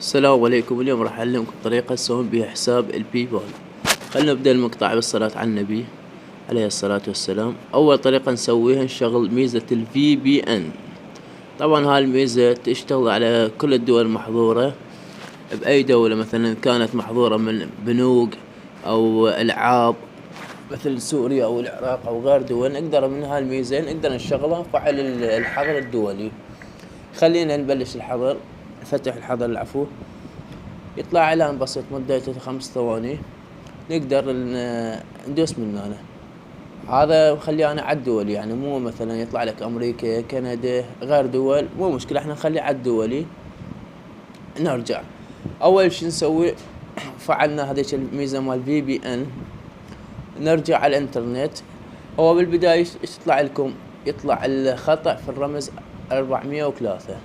السلام عليكم. اليوم راح أعلمكم طريقة تسوون بها حساب البي بال. خلنا نبدأ المقطع بالصلاة على النبي عليه الصلاة والسلام. أول طريقة نسويها نشغل ميزة الفي بي ان. طبعا هاي الميزة تشتغل على كل الدول المحظورة. بأي دولة مثلا كانت محظورة من بنوك أو ألعاب مثل سوريا أو العراق أو غير دول، نقدر من هاي الميزة نقدر نشغلها نفعل الحظر الدولي. خلينا نبلش الحظر، فتح الحظر العفو. يطلع إعلان بسيط مدته 5 ثواني، نقدر ندوس من هنا. هذا خلينا على الدولي، يعني مو مثلا يطلع لك أمريكا كندا غير دول، مو مشكلة، احنا نخلي على الدولي. نرجع أول شي نسوي، فعلنا هذيك الميزة مال في بي ان. نرجع على الانترنت. هو بالبداية يطلع لكم، يطلع الخطأ في الرمز 403.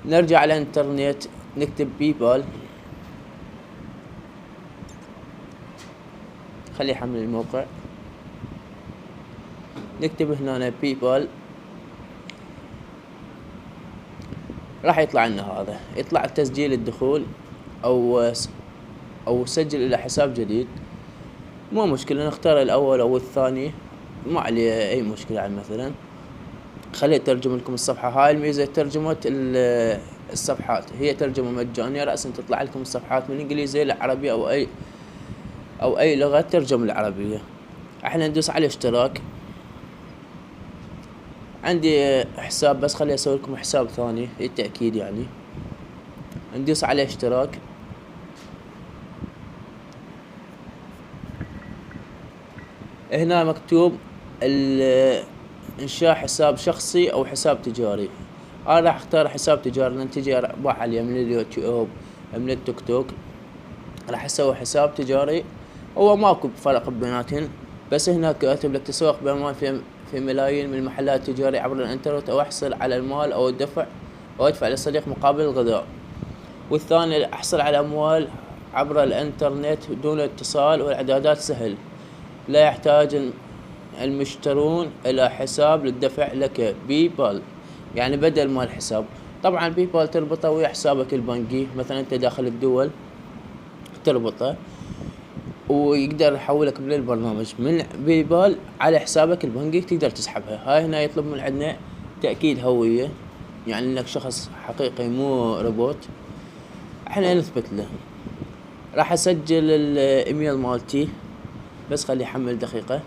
نرجع على الانترنت نكتب بيبال، خليه يحمل الموقع. نكتب هنا بيبال، راح يطلع لنا هذا، يطلع تسجيل الدخول او سجل الى حساب جديد. مو مشكلة، نختار الاول او الثاني، ما عليه اي مشكلة. يعني مثلا خليه يترجم لكم الصفحة. هاي الميزة ترجمة الصفحات، هي ترجمة مجانية رأسا، تطلع لكم الصفحات من انجليزي لعربي او اي لغة ترجم العربية. احنا ندوس على اشتراك. عندي حساب بس خلي اسوي لكم حساب ثاني للتأكيد، يعني ندوس على اشتراك. هنا مكتوب انشاء حساب شخصي او حساب تجاري. انا راح اختار حساب تجاري لان تجي ارباح عليه من اليوتيوب من التيك توك. راح اسوي حساب تجاري. هو ماكو فرق بيناتهم، بس هنا كاتب لك تسوق بأموال في ملايين من المحلات التجارية عبر الانترنت، او احصل على المال او الدفع او ادفع لصديق مقابل الغذاء. والثاني احصل على اموال عبر الانترنت دون اتصال، والاعدادات سهل، لا يحتاج المشترون الى حساب للدفع لك بيبال، يعني بدل ما الحساب. طبعا بيبال تربطه ويا حسابك البنكي، مثلا انت داخل الدول تربطه ويقدر يحولك من البرنامج من بيبال على حسابك البنكي، تقدر تسحبها. هاي هنا يطلب من عندنا تأكيد هوية، يعني انك شخص حقيقي مو روبوت. احنا نثبت له. راح اسجل الايميل مالتي، بس خليه يحمل دقيقة.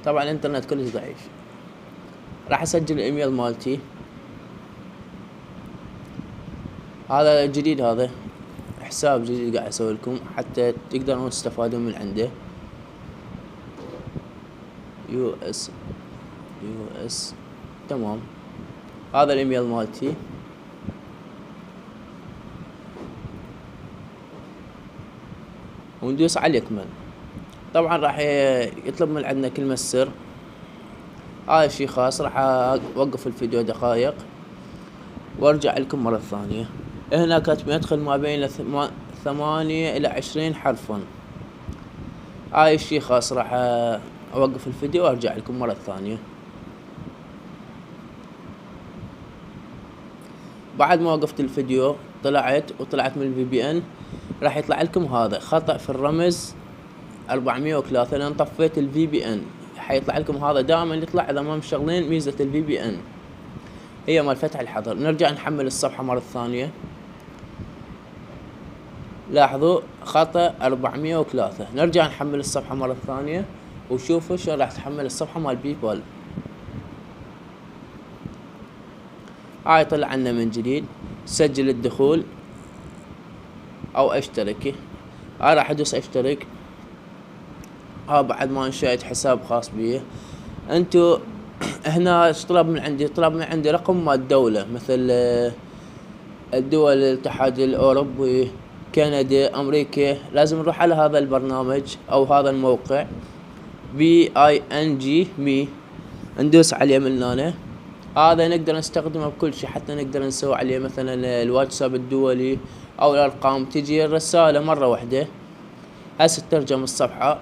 طبعا الانترنت كلش ضعيف. راح اسجل الايميل مالتي، هذا جديد، هذا حساب جديد قاعد اسوي لكم حتى تقدرون تستفادون من عنده. يو اس تمام. هذا الايميل مالتي. وندوس على يكمل. طبعا راح يطلب من عندنا كلمة سر. هذا شي خاص. راح اوقف الفيديو دقائق وارجع لكم مرة ثانية. هنا كاتب يدخل ما بين 8 إلى 20 حرفا. هاي شي خاص. راح اوقف الفيديو وارجع لكم مرة ثانية. بعد ما وقفت الفيديو طلعت من الفي بي ان. راح يطلع لكم هذا خطأ في الرمز 403 لان طفيت الفي بي ان. حيطلع لكم هذا دائما يطلع اذا ما مشغلين ميزة الفي بي ان، هي مال فتح الحظر. نرجع نحمل الصفحة مرة ثانية. لاحظوا خطأ 403. نرجع نحمل الصفحة مرة ثانية وشوفوا شلون راح تحمل الصفحة مال بيبال. هاي طلع عنا من جديد سجل الدخول او اشترك. راح ادوس اشترك. بعد ما انشأت حساب خاص بي. انتو هنا ايش طلب من عندي؟ طلب من عندي رقم مال الدولة، مثل الدول الاتحاد الاوروبي، كندا، امريكا. لازم نروح على هذا البرنامج او هذا الموقع BING ندوس عليه من هنا. هذا نقدر نستخدمه بكل شيء، حتى نقدر نسوي عليه مثلا الواتساب الدولي او الارقام، تجي الرسالة مرة واحدة. هسه ترجم الصفحة.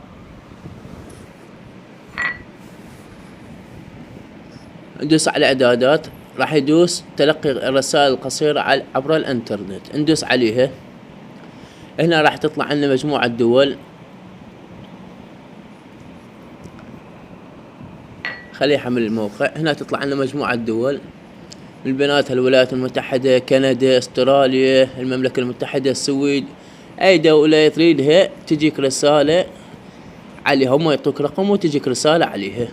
ندوس على اعدادات، راح يدوس تلقي الرسائل القصيرة عبر الانترنت، ندوس عليها. هنا راح تطلع عنا مجموعة دول، خليه يحمل الموقع. هنا تطلع عنا مجموعة دول من بيناتها الولايات المتحدة، كندا، استراليا، المملكة المتحدة، السويد. اي دولة تريدها تجيك رسالة عليها، هم يعطوك رقم وتجيك رسالة عليها.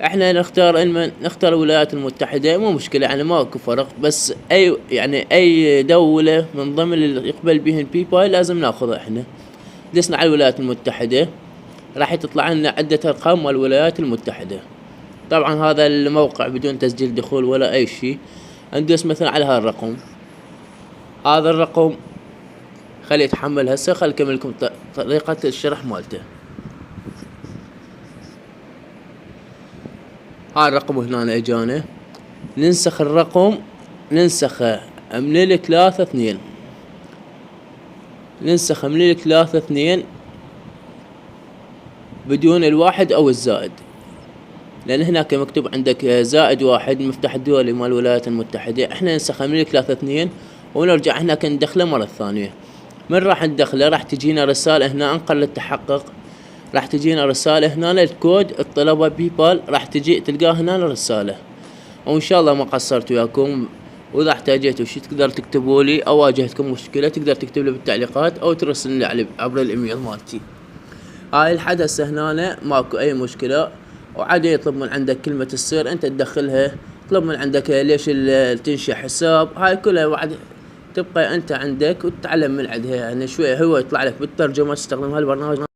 احنا نختار الولايات المتحدة، مو مشكلة يعني ماكو فرق، بس اي دولة من ضمن اللي يقبل بهن باي بال لازم ناخذها احنا. دسنا على الولايات المتحدة، راح تطلع لنا عدة ارقام مال الولايات المتحدة. طبعا هذا الموقع بدون تسجيل دخول ولا اي شيء. ندوس مثلا على هالرقم، هذا الرقم خليه يتحمل. هسه خل اكمل لكم طريقة الشرح مالته. هاي الرقم هنا اجانا، ننسخ الرقم، ننسخه امليلك 3-2، ننسخ امليلك 3-2 بدون الواحد او الزائد، لان هناك مكتوب عندك -1 مفتاح الدولي مال الولايات المتحدة. احنا ننسخ امليلك 3-2 ونرجع هناك ندخله مرة ثانية. من راح ندخله راح تجينا رسالة هنا انقل للتحقق، راح تجينا رسالة هنا الكود الطلبة باي بال، راح تجي تلقاه هنا الرسالة. وان شاء الله ما قصرت وياكم، واذا احتاجتوا شي تقدر تكتبوا لي او واجهتكم مشكلة تقدر تكتب لي بالتعليقات او ترسل لي عبر الايميل مالتي. هاي الحدث هنا ماكو اي مشكلة، وعادي يطلب من عندك كلمة السر انت تدخلها، يطلب من عندك ليش تنشئ حساب، هاي كلها بعد تبقى انت عندك وتتعلم من عندها. يعني شوية هو يطلع لك بالترجمة تستخدم هالبرنامج.